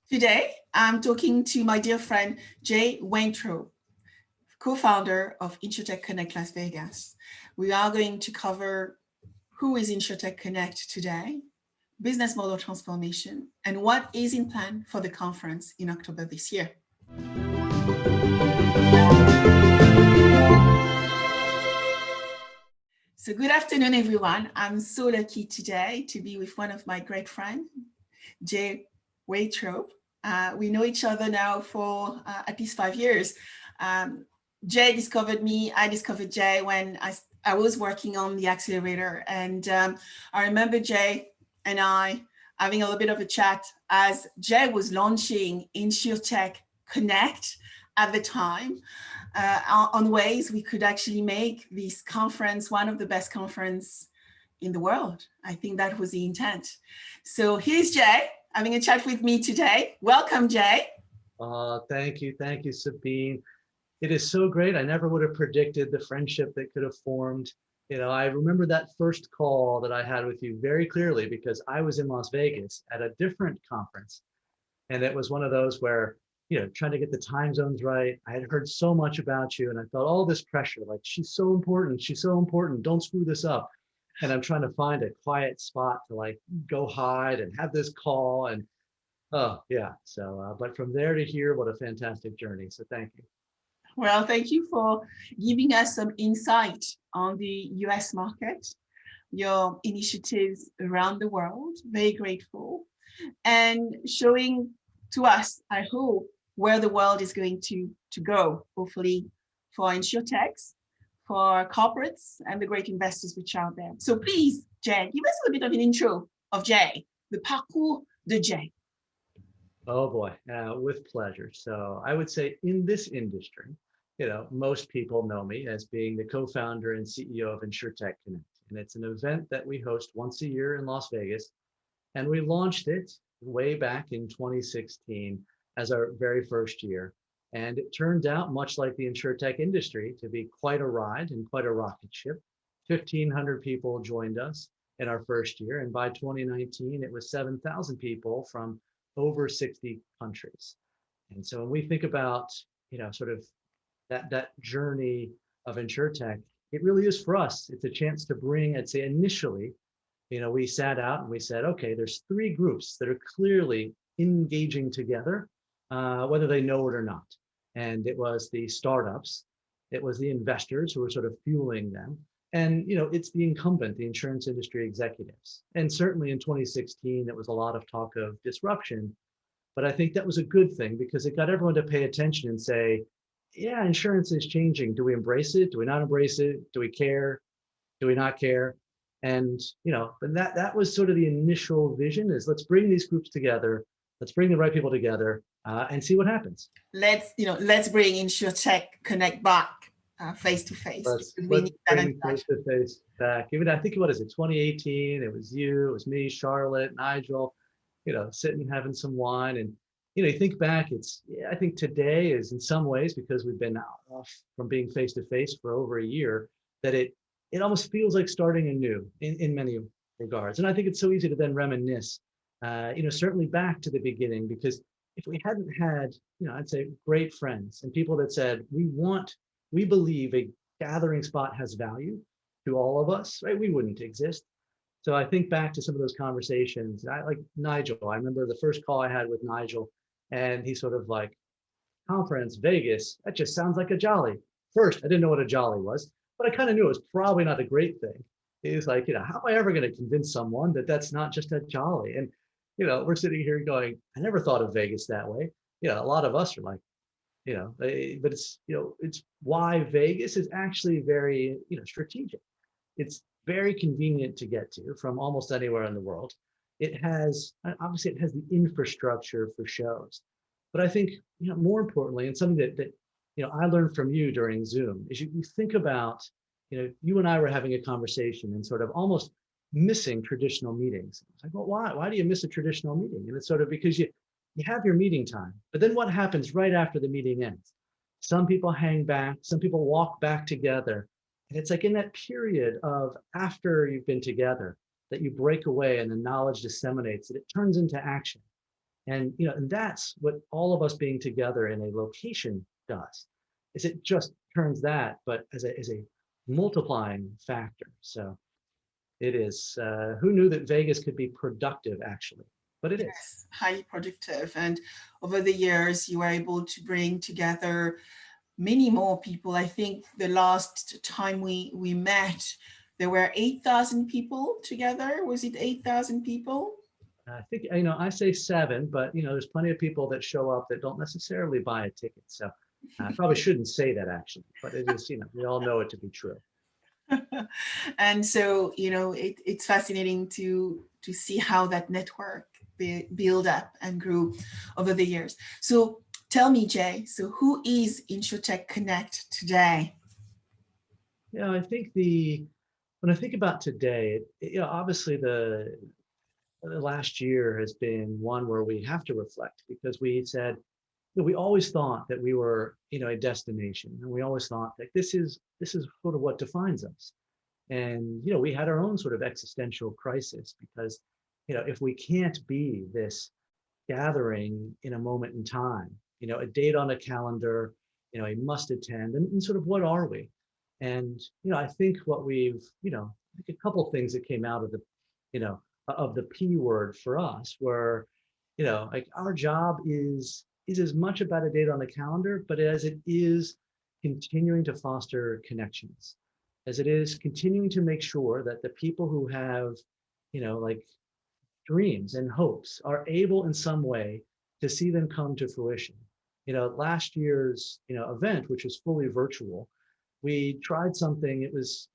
Today, I'm talking to my dear friend, Jay Weintraub, co-founder of InsureTech Connect Las Vegas. We are going to cover who is InsureTech Connect today, business model transformation, and what is in plan for the conference in October this year. So good afternoon, everyone. I'm so lucky today to be with one of my great friends, Jay Weintraub. We know each other now for at least 5 years. Jay discovered me, I discovered Jay when I was working on the accelerator. And I remember Jay and I having a little bit of a chat as Jay was launching InsureTech Connect at the time on ways we could actually make this conference one of the best conferences in the world. I think that was the intent. So here's Jay having a chat with me today. Welcome, Jay. Thank you, Sabine. It is so great. I never would have predicted the friendship that could have formed. I remember that first call that I had with you very clearly because I was in Las Vegas at a different conference. And it was one of those where, trying to get the time zones right. I had heard so much about you and I felt all this pressure, like she's so important. Don't screw this up. And I'm trying to find a quiet spot to like go hide and have this call. And oh, yeah. So, but from there to here, what a fantastic journey. So thank you. Well, thank you for giving us some insight on the US market, your initiatives around the world. Very grateful. And showing to us, I hope, where the world is going to go, hopefully for InsurTechs, for corporates, and the great investors which are out there. So please, Jay, give us a little bit of an intro of Jay, the parcours de Jay. Oh boy, with pleasure. So I would say in this industry, most people know me as being the co-founder and CEO of InsureTech Connect. And it's an event that we host once a year in Las Vegas. And we launched it way back in 2016 as our very first year. And it turned out, much like the InsureTech industry, to be quite a ride and quite a rocket ship. 1,500 people joined us in our first year. And by 2019, it was 7,000 people from over 60 countries. And so when we think about, sort of that journey of InsureTech, it really is for us. It's a chance to bring, I'd say initially, we sat out and we said, okay, there's three groups that are clearly engaging together, whether they know it or not. And it was the startups, it was the investors who were sort of fueling them. And, it's the incumbent, the insurance industry executives. And certainly in 2016, there was a lot of talk of disruption, but I think that was a good thing because it got everyone to pay attention and say, yeah, insurance is changing. Do we embrace it? Do we not embrace it? Do we care? Do we not care? And, and that was sort of the initial vision is let's bring these groups together. Let's bring the right people together and see what happens. Let's bring InsureTech Connect back face to face. Let's bring face to face back. Even I think, what is it, 2018? It was you, it was me, Charlotte, Nigel, sitting having some wine. And, you think back, I think today is in some ways, because we've been off from being face to face for over a year, that it almost feels like starting anew in many regards. And I think it's so easy to then reminisce, certainly back to the beginning, because if we hadn't had, I'd say great friends and people that said, we believe a gathering spot has value to all of us, right? We wouldn't exist. So I think back to some of those conversations. I like Nigel. I remember the first call I had with Nigel, and he sort of like, conference, Vegas, that just sounds like a jolly. First, I didn't know what a jolly was, but I kind of knew it was probably not a great thing. He's like, how am I ever going to convince someone that that's not just a jolly? And, we're sitting here going, I never thought of Vegas that way. A lot of us are like, but it's, it's why Vegas is actually very, strategic. It's very convenient to get to from almost anywhere in the world. It has, obviously it has the infrastructure for shows, but I think, more importantly, and something that I learned from you during Zoom is you think about, you and I were having a conversation and sort of almost missing traditional meetings. It's like, well, why do you miss a traditional meeting? And it's sort of because you have your meeting time, but then what happens right after the meeting ends? Some people hang back, some people walk back together. And it's like in that period of after you've been together that you break away and the knowledge disseminates, that it turns into action. And, and that's what all of us being together in a location does, is it just turns that, but as a multiplying factor. So it is, who knew that Vegas could be productive actually, but it is. Yes, highly productive. And over the years, you were able to bring together many more people. I think the last time we met, there were 8,000 people together. Was it 8,000 people? I think, I say 7, but, there's plenty of people that show up that don't necessarily buy a ticket. So I probably shouldn't say that actually, but it is, we all know it to be true. And so, it's fascinating to see how that network build up and grew over the years. So tell me, Jay, so who is InsureTech Connect today? Yeah, I think when I think about today, obviously the last year has been one where we have to reflect, because we said, we always thought that we were, a destination, and we always thought that this is sort of what defines us. And, we had our own sort of existential crisis, because, if we can't be this gathering in a moment in time, a date on a calendar, a must attend, and sort of what are we? And, I think what we've, I think a couple things that came out of the P word for us were, like our job is as much about a date on the calendar, but as it is continuing to foster connections, as it is continuing to make sure that the people who have, like dreams and hopes are able in some way to see them come to fruition. Last year's, event, which was fully virtual, we tried something. It was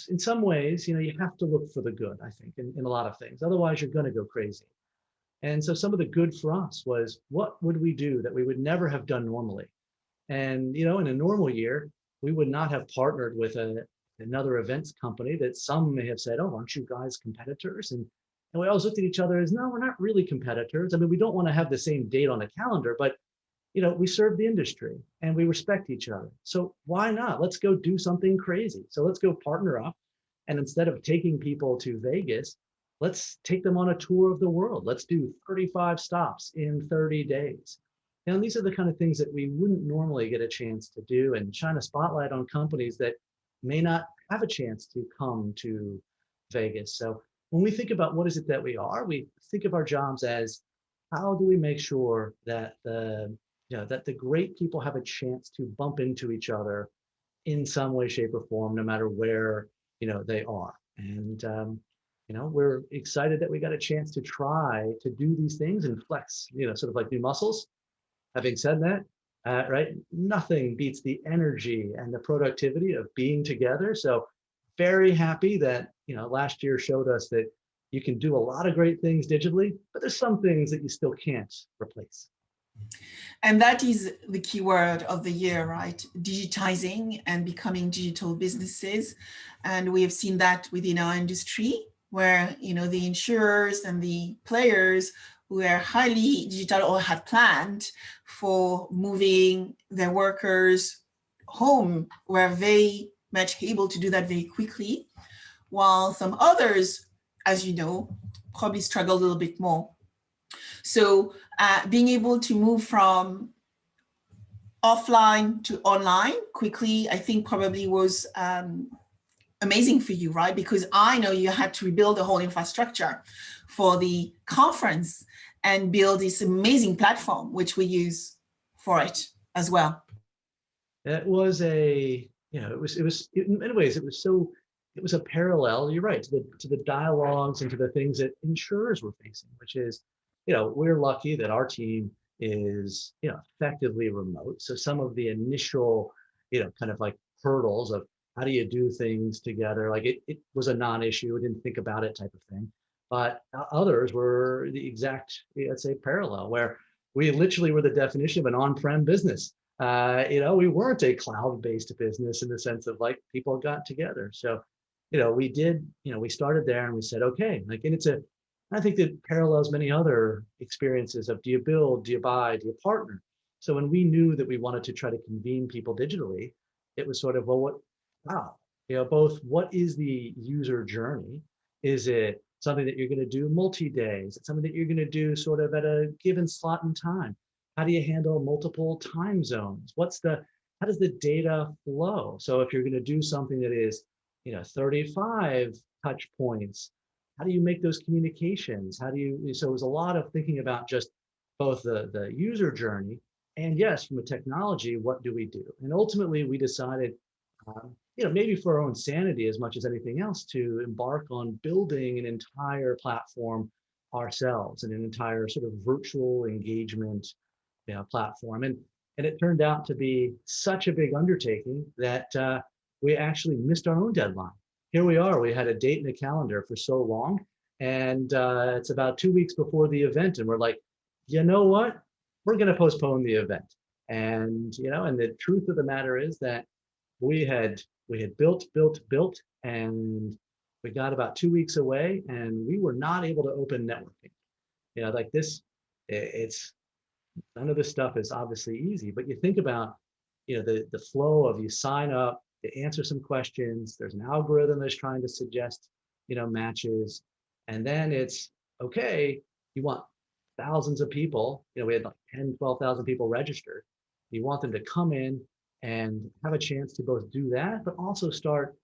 in some ways, you have to look for the good, I think, in a lot of things. Otherwise, you're going to go crazy. And so some of the good for us was, what would we do that we would never have done normally? And, in a normal year, we would not have partnered with another events company that some may have said, oh, aren't you guys competitors? And we always looked at each other as, no, we're not really competitors. I mean, we don't want to have the same date on the calendar, but, we serve the industry and we respect each other. So why not? Let's go do something crazy. So let's go partner up. And instead of taking people to Vegas, let's take them on a tour of the world. Let's do 35 stops in 30 days. And these are the kind of things that we wouldn't normally get a chance to do, and shine a spotlight on companies that may not have a chance to come to Vegas. So when we think about what is it that we think of our jobs as, how do we make sure that the great people have a chance to bump into each other in some way, shape, or form, no matter where they are. And we're excited that we got a chance to try to do these things and flex, sort of like new muscles. Having said that, right, nothing beats the energy and the productivity of being together. So very happy that last year showed us that you can do a lot of great things digitally, but there's some things that you still can't replace. And that is the key word of the year, right? Digitizing and becoming digital businesses. And we have seen that within our industry, where the insurers and the players who are highly digital or had planned for moving their workers home were very much able to do that very quickly, while some others, as you know, probably struggle a little bit more. So being able to move from offline to online quickly, I think probably was amazing for you, right? Because I know you had to rebuild the whole infrastructure for the conference and build this amazing platform, which we use for it as well. It was in many ways, it was a parallel, you're right, to the dialogues and to the things that insurers were facing, which is, we're lucky that our team is, effectively remote. So some of the initial, kind of like hurdles of how do you do things together, like it was a non-issue, we didn't think about it type of thing. But others were the exact, let's say, parallel, where we literally were the definition of an on-prem business. We weren't a cloud-based business in the sense of like people got together. So, we started there and we said, okay, like, and I think that parallels many other experiences of, do you build, do you buy, do you partner? So when we knew that we wanted to try to convene people digitally, it was sort of, well, both what is the user journey? Is it something that you're going to do multi-days? It's something that you're going to do sort of at a given slot in time. How do you handle multiple time zones? How does the data flow? So if you're going to do something that is, 35 touch points, how do you make those communications? So it was a lot of thinking about just both the user journey and, yes, from a technology, what do we do? And ultimately we decided, maybe for our own sanity as much as anything else, to embark on building an entire platform ourselves, and an entire sort of virtual engagement platform. And it turned out to be such a big undertaking that we actually missed our own deadline. Here we are, we had a date in the calendar for so long, and it's about 2 weeks before the event, and we're like, you know what? We're going to postpone the event. And, and the truth of the matter is that we had built, and we got about 2 weeks away, and we were not able to open networking. Like this, it's none of this stuff is obviously easy, but you think about, the flow of, you sign up to answer some questions, there's an algorithm that's trying to suggest, matches, and then it's, okay, you want thousands of people, we had like 10, 12,000 people registered. You want them to come in and have a chance to both do that, but also start,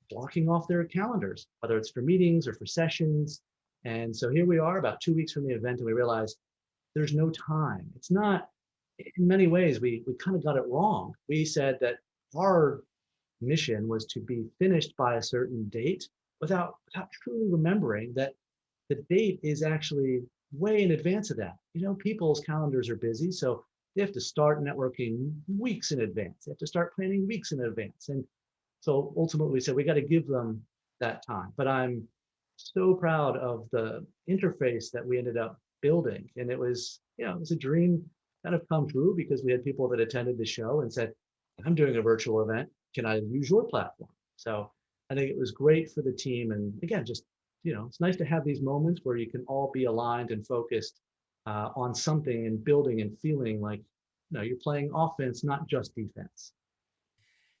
blocking off their calendars, whether it's for meetings or for sessions. And so here we are about 2 weeks from the event, and we realized there's no time. It's not, in many ways, we kind of got it wrong. We said that our mission was to be finished by a certain date without truly remembering that the date is actually way in advance of that. People's calendars are busy, so they have to start networking weeks in advance. They have to start planning weeks in advance. And so ultimately we said, we got to give them that time. But I'm so proud of the interface that we ended up building. And it was, it was a dream kind of come true, because we had people that attended the show and said, I'm doing a virtual event. Can I use your platform? So I think it was great for the team. And again, just, it's nice to have these moments where you can all be aligned and focused on something, and building and feeling like, you're playing offense, not just defense.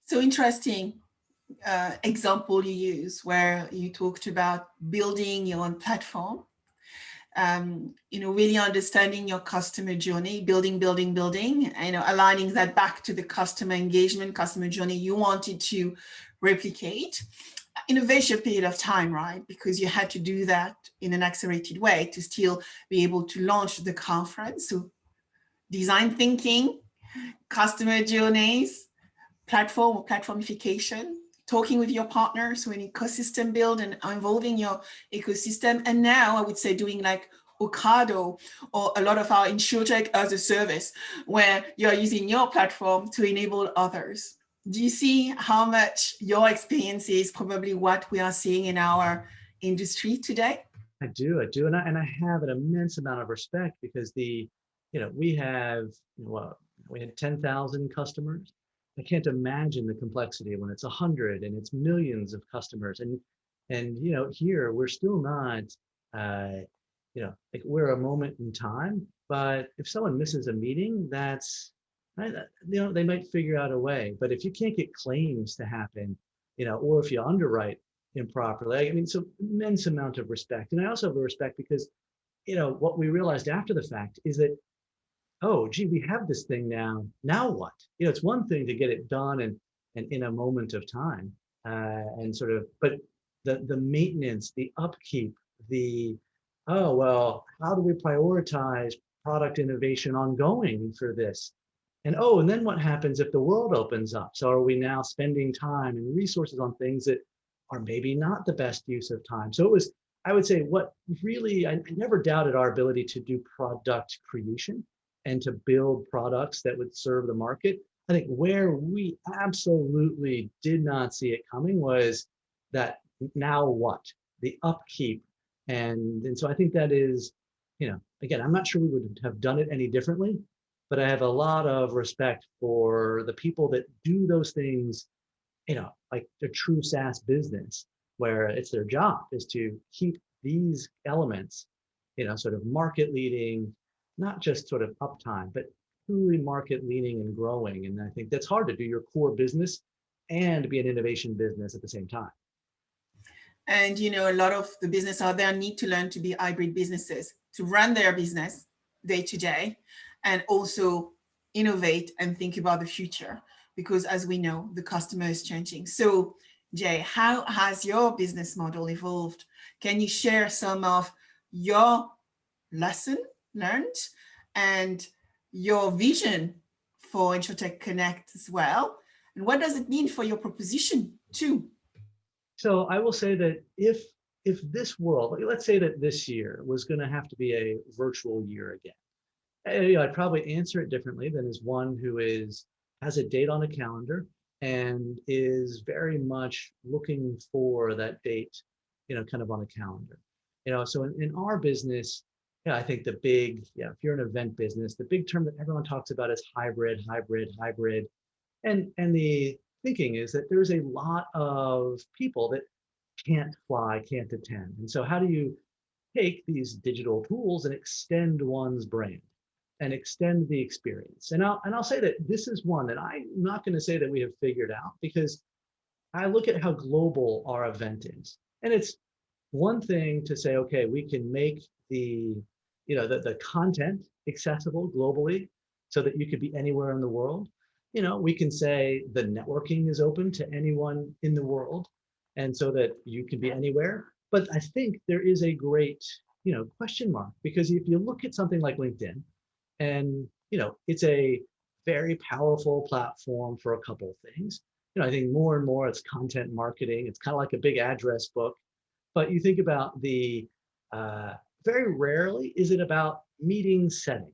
So interesting example you use, where you talked about building your own platform, really understanding your customer journey, building, aligning that back to the customer engagement, customer journey you wanted to replicate in a very short period of time, right? Because you had to do that in an accelerated way to still be able to launch the conference. So design thinking, customer journeys, platform or platformification, talking with your partners, so an ecosystem build and involving your ecosystem. And now I would say doing like Ocado or a lot of our InsureTech as a service, where you're using your platform to enable others. Do you see how much your experience is probably what we are seeing in our industry today? I do. And I have an immense amount of respect, because we have, we had 10,000 customers. I can't imagine the complexity when it's 100 and it's millions of customers. And here we're still not, like we're a moment in time, but if someone misses a meeting, that's, they might figure out a way. But if you can't get claims to happen, or if you underwrite improperly, I mean, so immense amount of respect. And I also have a respect because, what we realized after the fact is that, oh, gee, we have this thing now. Now what? It's one thing to get it done and in a moment of time, and sort of, but the maintenance, the upkeep, oh, well, how do we prioritize product innovation ongoing for this? And then what happens if the world opens up? So are we now spending time and resources on things that are maybe not the best use of time? So it was, I would say, what really, I never doubted our ability to do product creation and to build products that would serve the market. I think where we absolutely did not see it coming was that now what? The upkeep. And so I think that is, again, I'm not sure we would have done it any differently, but I have a lot of respect for the people that do those things, like a true SaaS business, where it's their job is to keep these elements, sort of market leading, not just sort of uptime, but truly market leading and growing. And I think that's hard to do your core business and be an innovation business at the same time. And, you know, a lot of the business out there need to learn to be hybrid businesses, to run their business day to day, and also innovate and think about the future. Because as we know, the customer is changing. So, Jay, how has your business model evolved? Can you share some of your lesson learned and your vision for InsureTech Connect as well? And what does it mean for your proposition too? So I will say that if this world, let's say that this year was going to have to be a virtual year again, I'd probably answer it differently than as one who has a date on a calendar and is very much looking for that date, kind of on a calendar. So in our business, I think the big, if you're an event business, the big term that everyone talks about is hybrid, hybrid, hybrid. And the thinking is that there's a lot of people that can't fly, can't attend. And so how do you take these digital tools and extend one's brand and extend the experience? And I'll say that this is one that I'm not going to say that we have figured out, because I look at how global our event is. And it's one thing to say, okay, we can make the content accessible globally so that you could be anywhere in the world. We can say the networking is open to anyone in the world, and so that you can be anywhere. But I think there is a great, question mark, because if you look at something like LinkedIn, and it's a very powerful platform for a couple of things. I think more and more it's content marketing. It's kind of like a big address book. But you think about very rarely is it about meeting setting.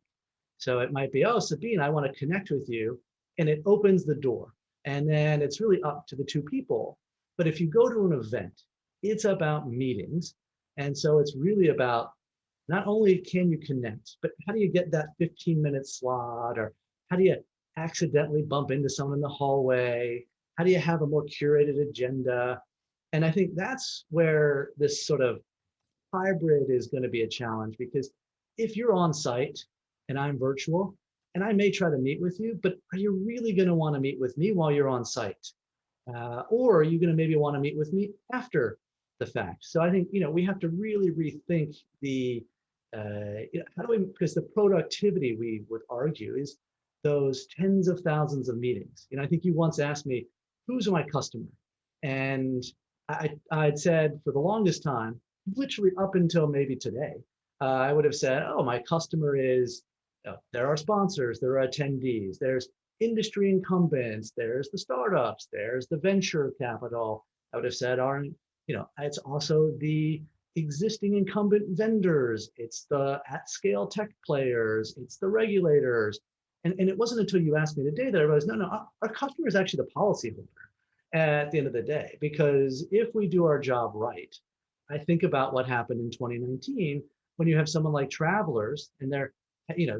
So it might be, oh, Sabine, I want to connect with you. And it opens the door. And then it's really up to the two people. But if you go to an event, it's about meetings. And so it's really about not only can you connect, but how do you get that 15-minute slot? Or how do you accidentally bump into someone in the hallway? How do you have a more curated agenda? And I think that's where this sort of hybrid is going to be a challenge, because if you're on site and I'm virtual, and I may try to meet with you, but are you really going to want to meet with me while you're on site? Or are you going to maybe want to meet with me after the fact? So I think, we have to really rethink how do we, because the productivity, we would argue, is those tens of thousands of meetings. I think you once asked me, who's my customer? And I'd said for the longest time, literally up until maybe today, I would have said, oh, my customer is, there are sponsors, there are attendees, there's industry incumbents, there's the startups, there's the venture capital. I would have said, it's also the existing incumbent vendors, it's the at-scale tech players, it's the regulators. And it wasn't until you asked me today that I realized, no, our customer is actually the policyholder at the end of the day. Because if we do our job right, I think about what happened in 2019 when you have someone like Travelers, and their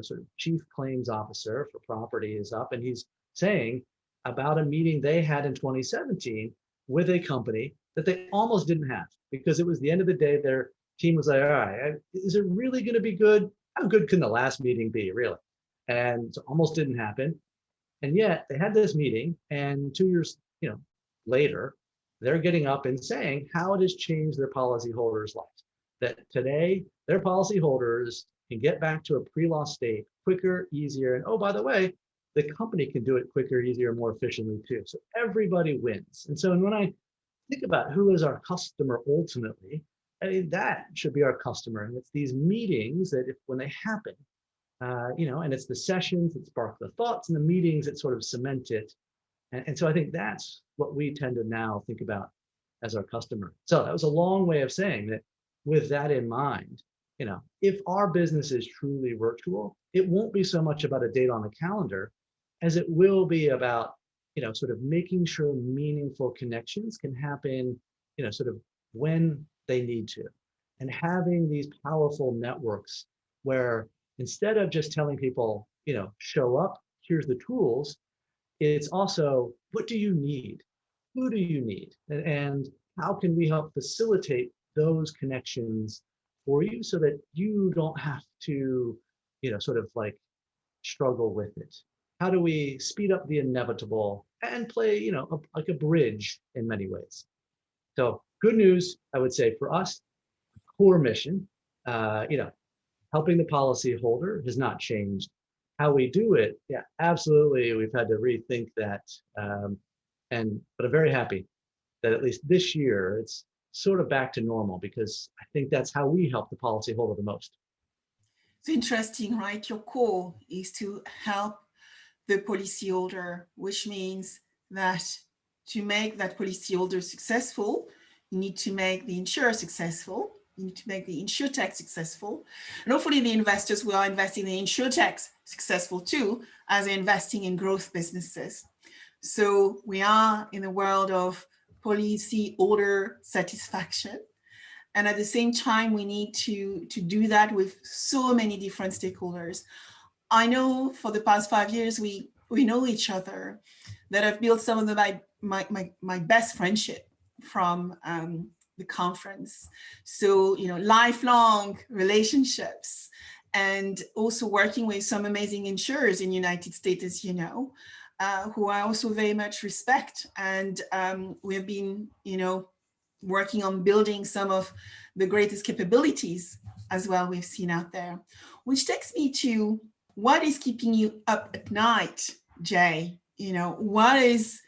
sort of chief claims officer for property is up, and he's saying about a meeting they had in 2017 with a company that they almost didn't have, because it was the end of the day. Their team was like, all right, is it really going to be good? How good can the last meeting be, really? And so almost didn't happen. And yet they had this meeting, and 2 years later, they're getting up and saying how it has changed their policyholders' lives. That today, their policyholders can get back to a pre-loss state quicker, easier. And oh, by the way, the company can do it quicker, easier, more efficiently too. So everybody wins. And so when I think about who is our customer ultimately, I mean, that should be our customer. And it's these meetings that when they happen, and it's the sessions that spark the thoughts, and the meetings that sort of cement it. And so I think that's what we tend to now think about as our customer. So that was a long way of saying that with that in mind, if our business is truly virtual, it won't be so much about a date on the calendar as it will be about, sort of making sure meaningful connections can happen, sort of when they need to. And having these powerful networks where instead of just telling people, show up, here's the tools, it's also, what do you need? Who do you need? And how can we help facilitate those connections for you so that you don't have to, sort of like struggle with it? How do we speed up the inevitable and play, like a bridge in many ways? So good news, I would say for us, core mission, helping the policyholder has not changed. How we do it, yeah, absolutely. We've had to rethink that. But I'm very happy that at least this year it's sort of back to normal, because I think that's how we help the policyholder the most. It's interesting, right? Your core is to help the policyholder, which means that to make that policyholder successful, you need to make the insurer successful. You need to make the InsureTech successful. And hopefully the investors who are investing in InsureTechs successful too, as they're investing in growth businesses. So we are in a world of policyholder satisfaction. And at the same time, we need to do that with so many different stakeholders. I know for the past 5 years, we know each other, that I've built some of my best friendship from the conference. So, lifelong relationships, and also working with some amazing insurers in the United States, as you know, who I also very much respect. And we have been, working on building some of the greatest capabilities as well we've seen out there, which takes me to what is keeping you up at night, Jay? What is,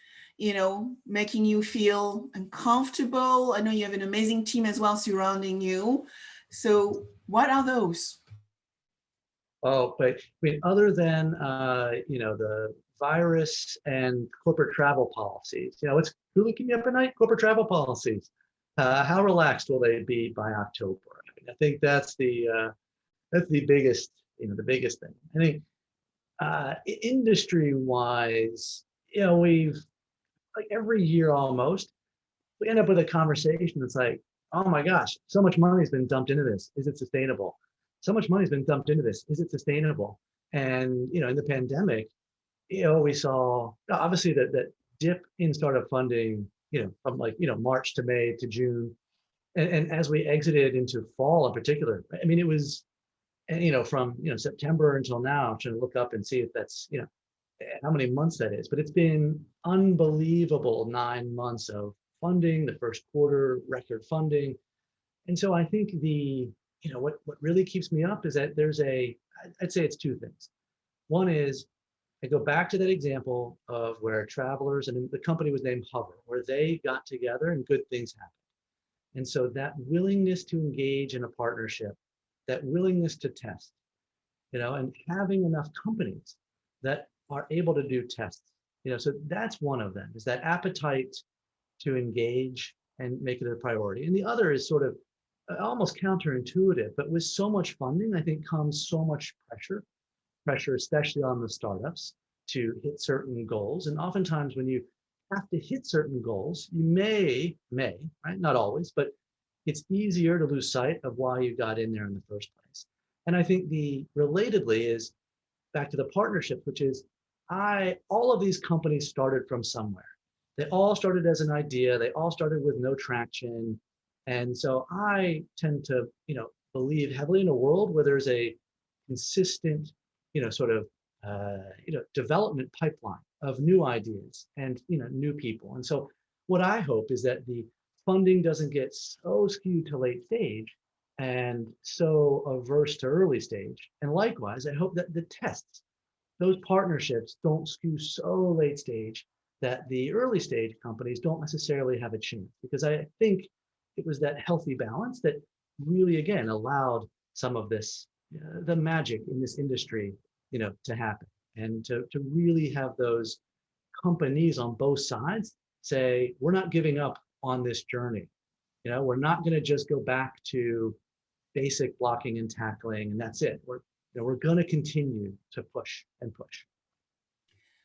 making you feel uncomfortable? I know you have an amazing team as well surrounding you. So what are those? Oh, but I mean, other than, the virus and corporate travel policies, what's really keeping me up at night? Corporate travel policies. How relaxed will they be by October? I think that's the biggest, the biggest thing. I think industry-wise, we've, like, every year almost, we end up with a conversation that's like, oh my gosh, so much money has been dumped into this. Is it sustainable? So much money has been dumped into this. Is it sustainable? And, in the pandemic, we saw obviously that dip in startup funding, from like, March to May to June. And as we exited into fall in particular, I mean, it was, from, September until now, I'm trying to look up and see if that's, how many months that is, but it's been unbelievable 9 months of funding, the first quarter record funding. And so I think what really keeps me up is that I'd say it's two things. One is, I go back to that example of where travelers, and the company was named Hover, where they got together and good things happened. And so that willingness to engage in a partnership, that willingness to test, and having enough companies that are able to do tests, so that's one of them, is that appetite to engage and make it a priority. And the other is sort of almost counterintuitive, but with so much funding, I think comes so much pressure, especially on the startups, to hit certain goals. And oftentimes when you have to hit certain goals, you may, right? Not always, but it's easier to lose sight of why you got in there in the first place. And I think relatedly is back to the partnership, which is all of these companies started from somewhere. They all started as an idea. They all started with no traction. And so I tend to, believe heavily in a world where there's a consistent, development pipeline of new ideas and, new people. And so what I hope is that the funding doesn't get so skewed to late stage and so averse to early stage. And likewise, I hope that the tests, those partnerships, don't skew so late stage that the early stage companies don't necessarily have a chance. Because I think it was that healthy balance that really, again, allowed some of this, the magic in this industry, to happen, and to really have those companies on both sides say, we're not giving up on this journey. We're not going to just go back to basic blocking and tackling and that's it. We're going to continue to push and push.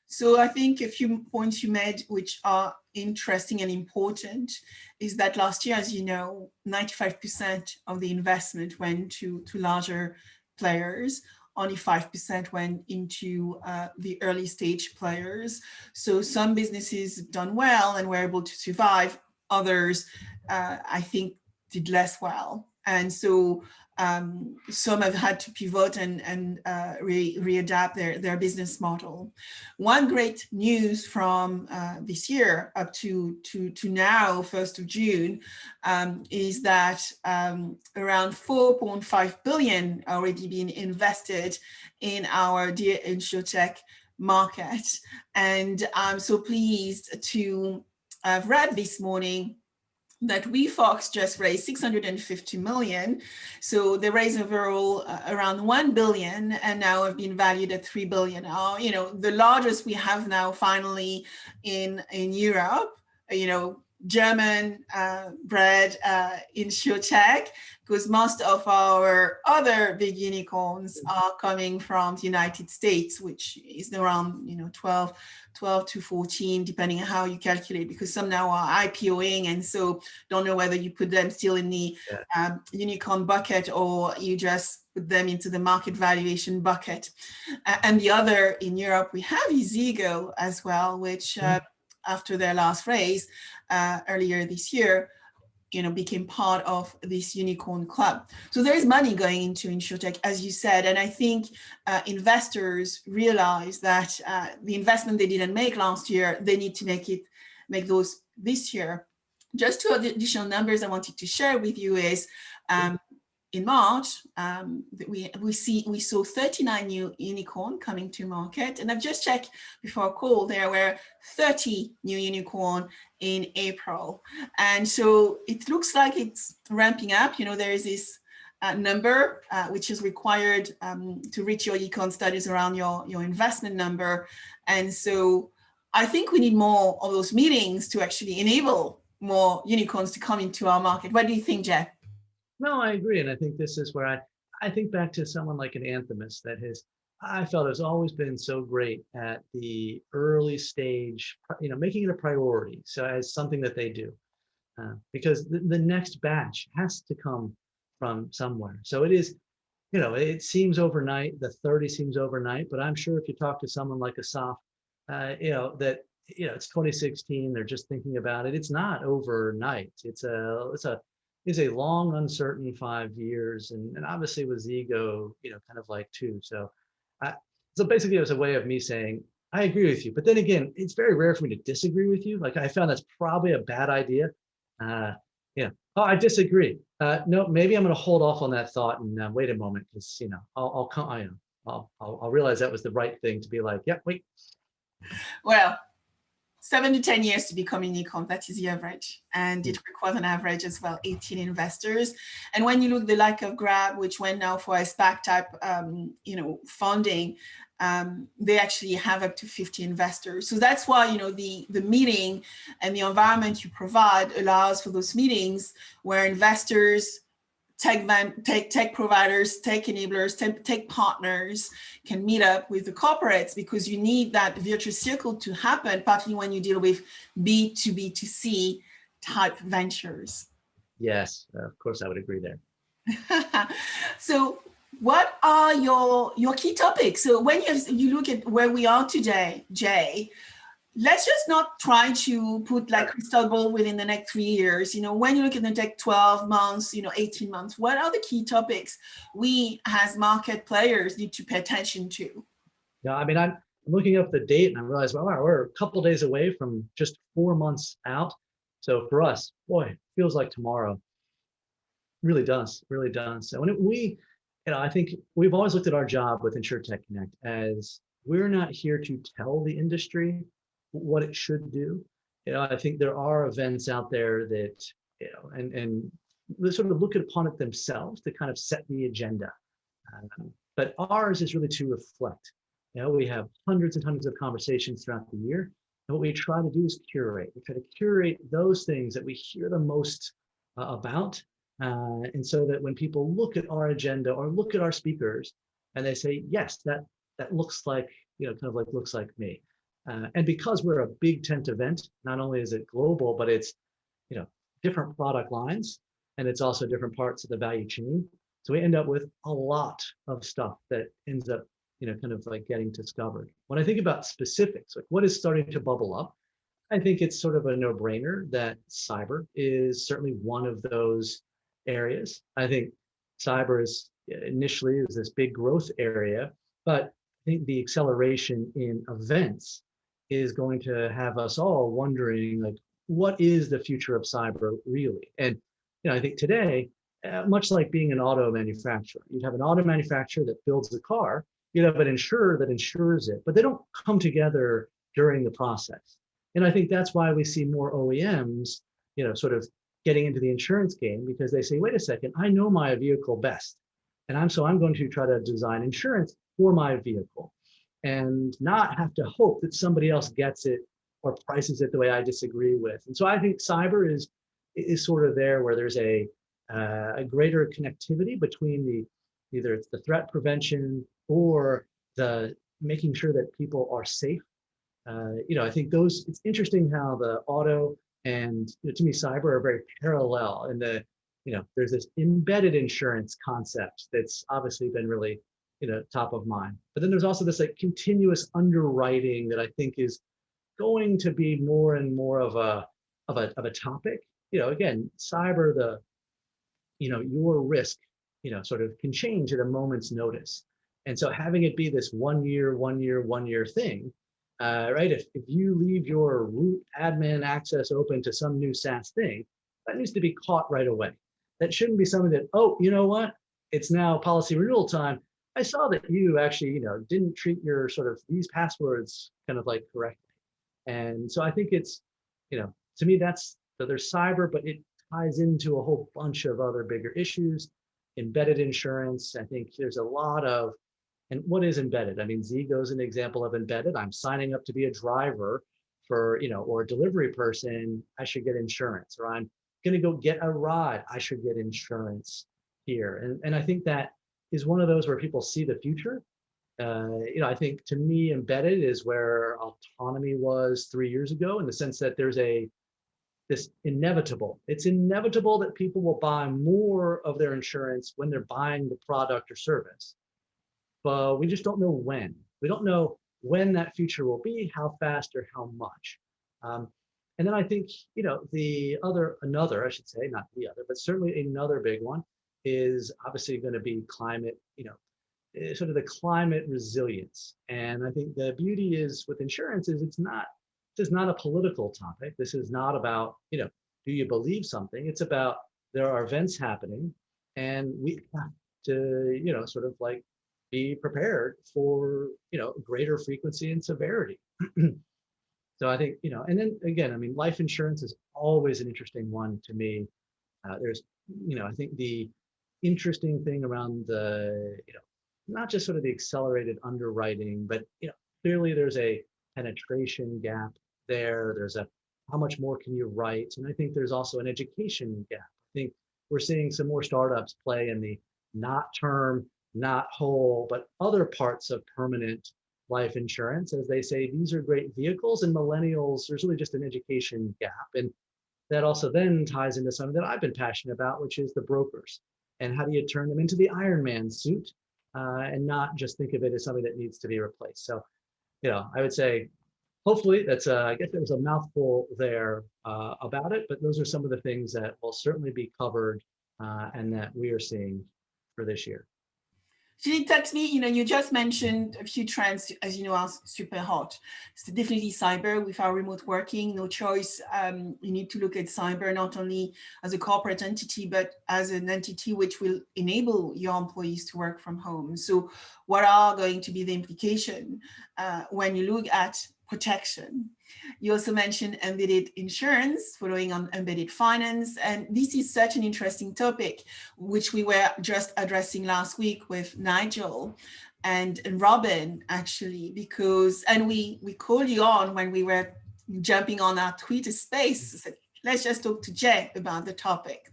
So I think a few points you made, which are interesting and important, is that last year, as you know, 95% of the investment went to larger players. Only 5% went into the early stage players. So some businesses done well and were able to survive. Others, I think, did less well. And so some have had to pivot and readapt their business model. One great news from this year up to now, 1st of June, is that around 4.5 billion already been invested in our dear InsureTech market. And I'm so pleased to have read this morning that WeFox just raised 650 million. So they raised overall around 1 billion and now have been valued at 3 billion. You know, the largest we have now finally in Europe, you know, German bred InsureTech, because most of our other big unicorns are coming from the United States, which is around, you know, 12 to 14, depending on how you calculate, because some now are IPOing, and so don't know whether you put them still in the unicorn bucket or you just put them into the market valuation bucket. And the other in Europe we have is Zego as well, which after their last raise earlier this year, you know, became part of this unicorn club. So there is money going into InsureTech, as you said, and I think investors realize that the investment they didn't make last year, they need to make those this year. Just two additional numbers I wanted to share with you is in March, we saw 39 new unicorn coming to market, and I've just checked before a call, there were 30 new unicorn in April, and so it looks like it's ramping up. You know, there is this number which is required to reach your econ studies around your investment number, and so I think we need more of those meetings to actually enable more unicorns to come into our market. What do you think, Jeff? No, I agree. And I think this is where I think back to someone like an Anthemis that I felt has always been so great at the early stage, you know, making it a priority. So as something that they do, because the next batch has to come from somewhere. So it is, you know, it seems overnight, the 30 seems overnight, but I'm sure if you talk to someone like Asaf, you know, that, you know, it's 2016, they're just thinking about it. It's not overnight. It's a long, uncertain 5 years, and obviously with Zego, you know, kind of like 2. So, so basically, it was a way of me saying I agree with you. But then again, it's very rare for me to disagree with you. Like I found that's probably a bad idea. Yeah. Oh, I disagree. No, maybe I'm going to hold off on that thought and wait a moment, because you know I'll come. I'll realize that was the right thing to be like. Yeah, wait. Well, 7 to 10 years to become a unicorn, that is the average. And it requires an average as well, 18 investors. And when you look the like of Grab, which went now for a SPAC type, you know, funding, they actually have up to 50 investors. So that's why, you know, the meeting and the environment you provide allows for those meetings where investors, tech providers, tech enablers, tech partners can meet up with the corporates, because you need that virtuous circle to happen, partly when you deal with B2B2C type ventures. Yes, of course, I would agree there. So what are your key topics? So when you look at where we are today, Jay, let's just not try to put like crystal ball within the next 3 years. You know, when you look at the next 12 months, you know, 18 months, what are the key topics we as market players need to pay attention to? Yeah, I mean, I'm looking up the date and I realized, well, wow, we're a couple days away from just 4 months out. So for us, boy, it feels like tomorrow. Really does, really does. So when you know, I think we've always looked at our job with InsureTech Connect as we're not here to tell the industry what it should do. You know, I think there are events out there that, you know, and they sort of look upon it themselves to kind of set the agenda. But ours is really to reflect. You know, we have hundreds and hundreds of conversations throughout the year. And what we try to do is curate. We try to curate those things that we hear the most about. And so that when people look at our agenda or look at our speakers and they say, yes, that looks like, you know, kind of like looks like me. And because we're a big tent event, not only is it global, but it's, you know, different product lines, and it's also different parts of the value chain. So we end up with a lot of stuff that ends up, you know, kind of like getting discovered. When I think about specifics, like what is starting to bubble up, I think it's sort of a no-brainer that cyber is certainly one of those areas. I think cyber is initially is this big growth area, but I think the acceleration in events is going to have us all wondering, like, what is the future of cyber really? And I think today, much like being an auto manufacturer, you'd have an auto manufacturer that builds the car, you'd have an insurer that insures it, but they don't come together during the process. And I think that's why we see more OEMs, sort of getting into the insurance game, because they say, wait a second, I know my vehicle best. And I'm going to try to design insurance for my vehicle and not have to hope that somebody else gets it or prices it the way I disagree with. And so I think cyber is sort of there where there's a greater connectivity between either it's the threat prevention or the making sure that people are safe. I think it's interesting how the auto and to me cyber are very parallel, and there's this embedded insurance concept that's obviously been really top of mind. But then there's also this like continuous underwriting that I think is going to be more and more of a topic. Again, cyber, your risk sort of can change at a moment's notice. And so having it be this 1 year thing, right? If you leave your root admin access open to some new SaaS thing, that needs to be caught right away. That shouldn't be something that, oh, you know what? It's now policy renewal time. I saw that you actually, didn't treat your sort of these passwords kind of like correctly. And so I think it's, to me, there's cyber, but it ties into a whole bunch of other bigger issues. Embedded insurance, I think there's a lot of, and what is embedded? I mean, Zego is an example of embedded. I'm signing up to be a driver for, or a delivery person, I should get insurance, or I'm going to go get a ride, I should get insurance here. And I think that is one of those where people see the future. I think to me, embedded is where autonomy was 3 years ago, in the sense that there's it's inevitable that people will buy more of their insurance when they're buying the product or service. But we just don't know when. We don't know when that future will be, how fast or how much. And then I think, another, I should say, not the other, but certainly another big one is obviously going to be climate, sort of the climate resilience. And I think the beauty is with insurance is this is not a political topic. This is not about, do you believe something? It's about there are events happening and we have to, sort of like be prepared for, greater frequency and severity. So I think, and then again, I mean, life insurance is always an interesting one to me. There's, I think the interesting thing around the, not just sort of the accelerated underwriting, but, clearly there's a penetration gap there. There's how much more can you write? And I think there's also an education gap. I think we're seeing some more startups play in the not term, not whole, but other parts of permanent life insurance, as they say, these are great vehicles, and millennials, there's really just an education gap. And that also then ties into something that I've been passionate about, which is the brokers. And how do you turn them into the Iron Man suit and not just think of it as something that needs to be replaced? So, I would say, hopefully that's, I guess there was a mouthful there about it, but those are some of the things that will certainly be covered and that we are seeing for this year. Julie, that's me. You just mentioned a few trends, as you know, are super hot. So definitely cyber with our remote working, no choice. You need to look at cyber not only as a corporate entity, but as an entity which will enable your employees to work from home. So what are going to be the implication when you look at protection? You also mentioned embedded insurance, following on embedded finance. And this is such an interesting topic, which we were just addressing last week with Nigel and Robin, actually, because, and we called you on when we were jumping on our Twitter space, said, let's just talk to Jay about the topic.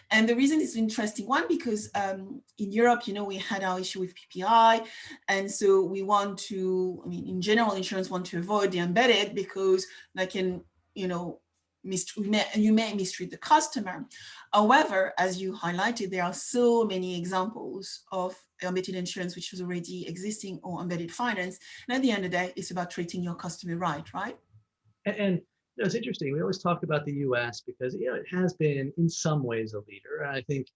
And the reason it's an interesting one, because in Europe, we had our issue with PPI. And so we want to, in general, insurance want to avoid the embedded because they can, you may mistreat the customer. However, as you highlighted, there are so many examples of embedded insurance, which is already existing, or embedded finance. And at the end of the day, it's about treating your customer right? And It's interesting. We always talk about the U.S. because it has been in some ways a leader. And I think,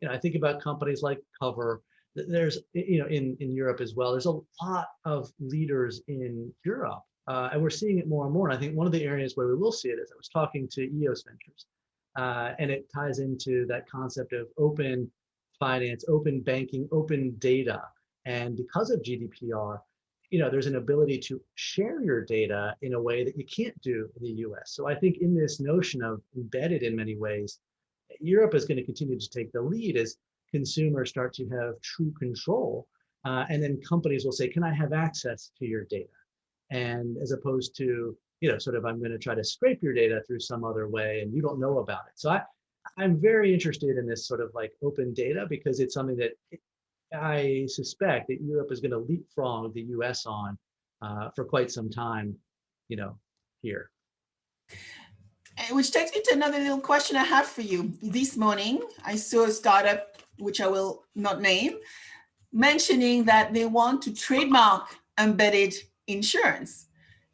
I think about companies like Cover. There's, in Europe as well. There's a lot of leaders in Europe, and we're seeing it more and more. And I think one of the areas where we will see it is I was talking to EOS Ventures, and it ties into that concept of open finance, open banking, open data, and because of GDPR. There's an ability to share your data in a way that you can't do in the US. So I think in this notion of embedded in many ways, Europe is going to continue to take the lead as consumers start to have true control. And then companies will say, can I have access to your data? And as opposed to, sort of, I'm going to try to scrape your data through some other way and you don't know about it. So I'm very interested in this sort of like open data because it's something that I suspect that Europe is going to leapfrog the US on for quite some time, here. Which takes me to another little question I have for you. This morning, I saw a startup, which I will not name, mentioning that they want to trademark embedded insurance.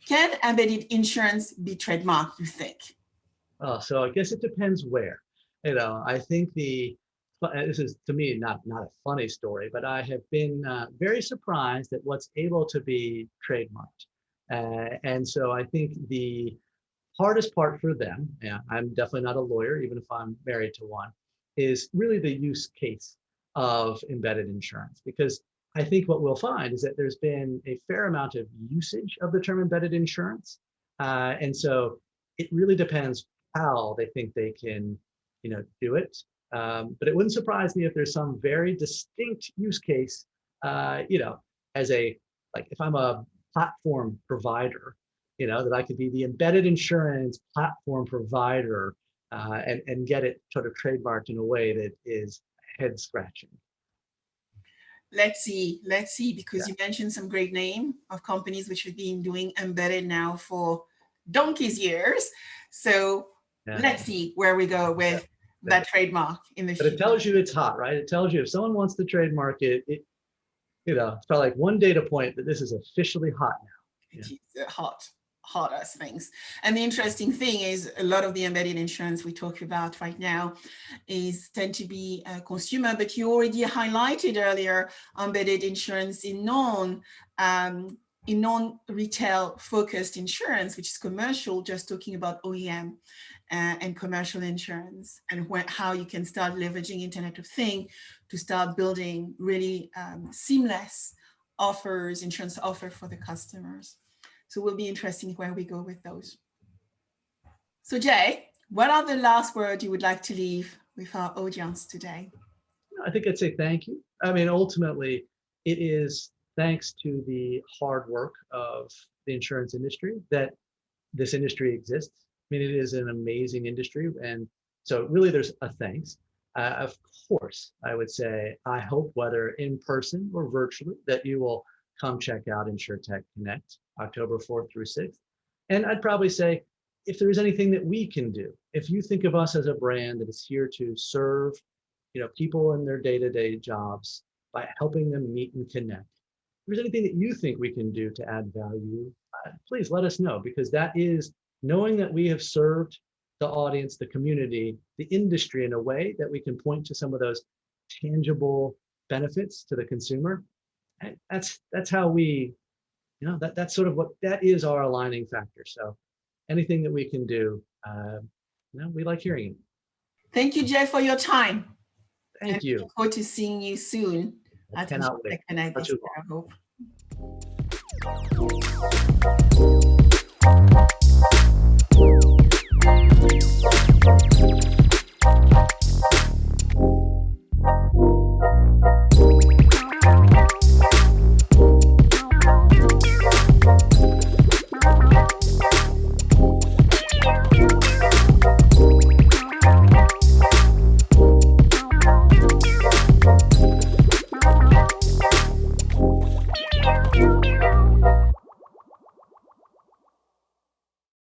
Can embedded insurance be trademarked, you think? Oh, so I guess it depends where. I think this is, to me, not a funny story, but I have been very surprised at what's able to be trademarked. And so I think the hardest part for them, I'm definitely not a lawyer, even if I'm married to one, is really the use case of embedded insurance. Because I think what we'll find is that there's been a fair amount of usage of the term embedded insurance. And so it really depends how they think they can, do it. But it wouldn't surprise me if there's some very distinct use case, as if I'm a platform provider, that I could be the embedded insurance platform provider and get it sort of trademarked in a way that is head scratching. Let's see, because you mentioned some great name of companies which have been doing embedded now for donkey's years. So let's see where we go with that trademark in the future. But it tells you it's hot, right? It tells you if someone wants to trademark it, it's probably like one data point that this is officially hot now. It is hot as things. And the interesting thing is a lot of the embedded insurance we talk about right now tend to be consumer, but you already highlighted earlier embedded insurance in non-retail focused insurance, which is commercial, just talking about OEM and commercial insurance, and how you can start leveraging Internet of Things to start building really seamless insurance offer for the customers. So it will be interesting where we go with those. So Jay, what are the last words you would like to leave with our audience today? I think I'd say thank you. I mean, ultimately, it is thanks to the hard work of the insurance industry that this industry exists. I mean, it is an amazing industry. And so really there's a thanks. Of course, I would say, I hope whether in person or virtually that you will come check out InsureTech Connect October 4th through 6th. And I'd probably say, if there's anything that we can do, if you think of us as a brand that is here to serve, people in their day-to-day jobs by helping them meet and connect, if there's anything that you think we can do to add value, please let us know, because that is knowing that we have served the audience, the community, the industry in a way that we can point to some of those tangible benefits to the consumer. And that's how we, that's sort of that is our aligning factor. So anything that we can do, we like hearing it. Thank you, Jay, for your time. Thank you. Look forward to seeing you soon. I cannot wait. I hope.